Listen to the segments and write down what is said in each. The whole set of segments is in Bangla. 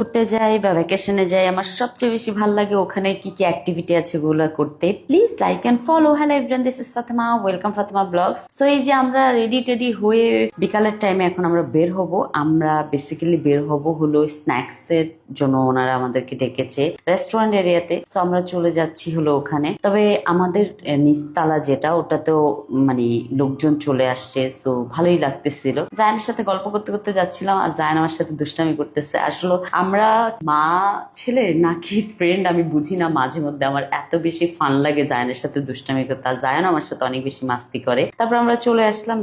ঘুরতে যাই বা ভ্যাকেশনে যাই, আমার সবচেয়ে বেশি ভালো লাগে ওখানে কি কি অ্যাক্টিভিটি আছে ওগুলো করতে। Please like and follow. Hello everyone, this is Fatema, welcome Fatema blogs. So এই যে আমরা রেডি টেডি হয়ে বিকালের টাইমে এখন আমরা বের হব। আমরা বেসিক্যালি বের হব হলো স্ন্যাক্স এর জন্য, ওনারা আমাদেরকে ডেকেছে রেস্টুরেন্ট এরিয়াতে। সো আমরা চলে যাচ্ছি হলো ওখানে। তবে আমাদের নিচতলা যেটা, ওটাতেও মানে লোকজন চলে আসছে, সো ভালোই লাগতেছিল। জায়ানের সাথে গল্প করতে করতে যাচ্ছিলাম আর জায়ান আমার সাথে দুষ্টামি করতেছে। আসলে আমরা মা ছেলে নাকি ফ্রেন্ড আমি বুঝি না, মাঝে মধ্যে আমার এত বেশি ফান লাগে জায়ানের সাথে দুষ্টামি করতে, আর জায়ান আমার সাথে অনেক বেশি মাস্তি করে। তারপর আমরা চলে আসলাম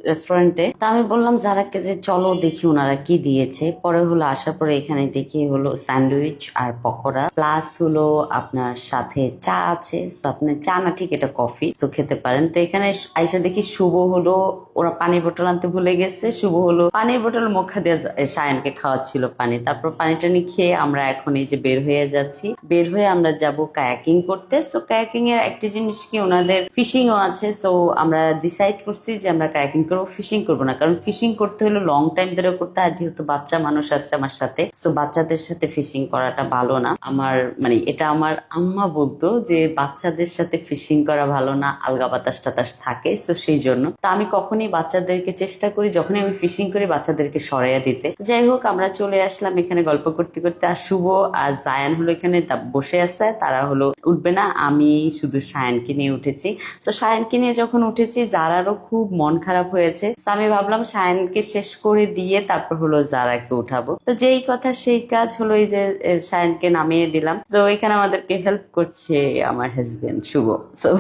রেস্টুরেন্টে। তা আমি বললাম যারাকে যে চলো দেখি ওনারা কি দিয়েছে। পরে হলো আসার পরে এখানে দেখি হলো স্যান্ডউইচ আর পকোড়া, প্লাস হলো আপনার সাথে চা আছে। তো আপনি চা না, ঠিক এটা কফি, তো খেতে পারেন। তো এখানে আইসা দেখি শুভ হলো ওরা পানির বোতল আনতে ভুলে গেছে। শুভ হলো পানির বোতল মুখে দিয়ে সায়ানকে খাওয়াচ্ছিল পানি। তারপর পানিটা নিয়ে খেয়ে আমরা এখন এই যে বের হয়ে যাচ্ছি। বের হয়ে আমরা যাব কায়াকিং করতে। সো কায়াকিং এর একটা জিনিস কি, ওনাদের ফিশিংও আছে। সো আমরা ডিসাইড করছি যে আমরা কায়াকিং করবো, ফিশিং করবো না। কারণ ফিশিং করতে হলে লং টাইম ধরে করতে হয়, যেহেতু বাচ্চা মানুষ আছে আমার সাথে। সো বাচ্চাদের সাথে ফিশিং করাটা ভালো না। আমার মানে এটা আমার আম্মা বলতো যে বাচ্চাদের সাথে ফিশিং করা ভালো না, আলগা বাতাস টাতাস থাকে। সো সেই জন্য তা আমি কখনই বাচ্চাদেরকে চেষ্টা করি যখনই আমি ফিশিং করি বাচ্চাদেরকে সরাইয়া দিতে। যাই হোক, আমরা চলে আসলাম এখানে গল্প করতে করতে। আর শুভ আর জায়ান হলো এখানে বসে আছে, তারা হলো উঠবে না। আমি শুধু সায়ানকে নিয়ে উঠেছি। তো সায়ানকে নিয়ে যখন উঠেছি জারারও খুব মন খারাপ হয়েছে। তো আমি ভাবলাম সায়ানকে শেষ করে দিয়ে তারপর হলো জারাকে উঠাবো। তো যেই কথা সেই কাজ হলো, এই যে সায়ানকে নামিয়ে দিলাম। তো এখানে আমাদেরকে হেল্প করছে আমার হাজবেন্ড শুভ। তো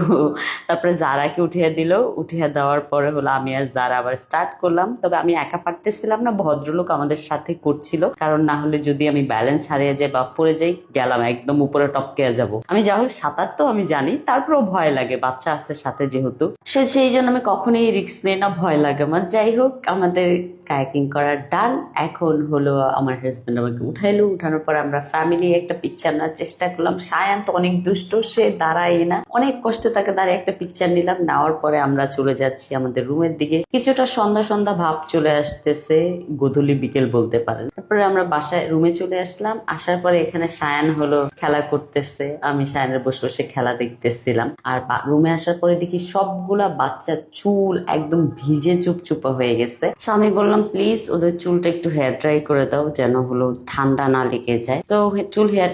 তারপরে জারাকে উঠিয়ে দিল। উঠিয়ে দেওয়ার পরে হলো আমি আর জারা আবার স্টার্ট করলাম। তবে আমি একা পারতেছিলাম না, ভদ্রলোক আমাদের সাথে করছিল, কারণ না হলে যদি আমি ব্যালেন্স হারিয়ে যাই বা পড়ে যাই, গেলাম একদম উপরে টপকে যাব। আমি যা হোক সাঁতার তো আমি জানি, তারপরেও ভয় লাগে, বাচ্চা আছে সাথে যেহেতু। সেই জন্য আমি কখনোই রিস্ক নেই না, ভয় লাগে আমার। যাই হোক, আমাদের কায়াকিং করার ডান। এখন হলো আমার হাজবেন্ড আমাকে উঠাইলো। উঠানোর পর আমরা ফ্যামিলি একটা পিকচার নেওয়ার চেষ্টা করলাম। সায়ান তো অনেক দুষ্ট, সে দাঁড়ায় না, অনেক কষ্টে তাকে দাঁড়িয়ে একটা পিকচার নিলাম। নেওয়ার পরে আমরা চলে যাচ্ছি আমাদের রুমের দিকে। কিছুটা সন্ধ্যা সন্ধ্যা ভাব চলে আসতেছে, গোধূলি বিকেল বলতে পারেন। তারপরে আমরা বাসায় রুমে চলে আসলাম। আসার পরে এখানে সায়ান হলো খেলা করতেছে, আমি সায়ানের বসে বসে খেলা দেখতেছিলাম। আর রুমে আসার পরে দেখি সবগুলা বাচ্চার চুল একদম ভিজে চুপচুপা হয়ে গেছে। আমি বললাম প্লিজ ওদের চুলটা একটু হেয়ার ড্রাই করে দাও, যেন হলো ঠান্ডা না লেগে যায়। তো চুল হেয়ার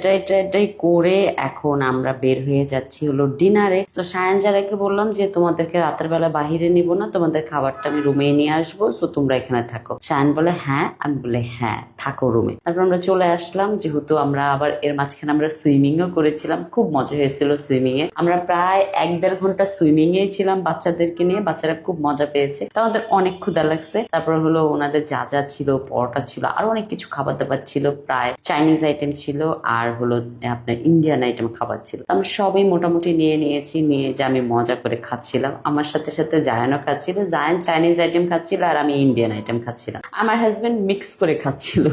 ড্রাই করে এখন আমরা বের হয়ে যাচ্ছি হলো ডিনারে। তো সায়ান যারাকে বললাম যে তোমাদেরকে রাতের বেলা বাহিরে নিব না, তোমাদের খাবারটা আমি রুমে নিয়ে আসবো, তো তোমরা এখানে থাকো। সায়ান বলে হ্যাঁ, আমি বলে হ্যাঁ থাকো রুমে। তারপর আমরা চলে আসলাম, যেহেতু আমরা আবার এর মাঝখানে আমরা সুইমিংও করেছিলাম, খুব মজা হয়েছিল সুইমিং এ। আমরা প্রায় 1-1.5 ঘন্টা সুইমিং এ ছিলাম বাচ্চাদেরকে নিয়ে, বাচ্চারা খুব মজা পেয়েছে। তো আমাদের অনেক ক্ষুধা লাগছে। তারপর হলো ওনাদের যা যা ছিল, পরোটা ছিল, আরো অনেক কিছু খাবার দাবার ছিল, প্রায় চাইনিজ আইটেম ছিল আর হলো আপনার ইন্ডিয়ান আইটেম খাবার ছিল। আমরা সবই মোটামুটি নিয়ে নিয়েছি, নিয়ে যে আমি মজা করে খাচ্ছিলাম। আমার সাথে সাথে জায়ানও খাচ্ছিল। জায়ান চাইনিজ আইটেম খাচ্ছিল আর আমি ইন্ডিয়ান আইটেম খাচ্ছিলাম। আমার হাজবেন্ড মিক্স করে খাচ্ছিল।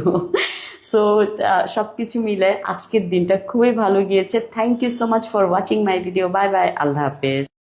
সো সবকিছু মিলে আজকের দিনটা খুবই ভালো গিয়েছে। Thank you so much for watching my video. Bye bye, আল্লাহ হাফেজ।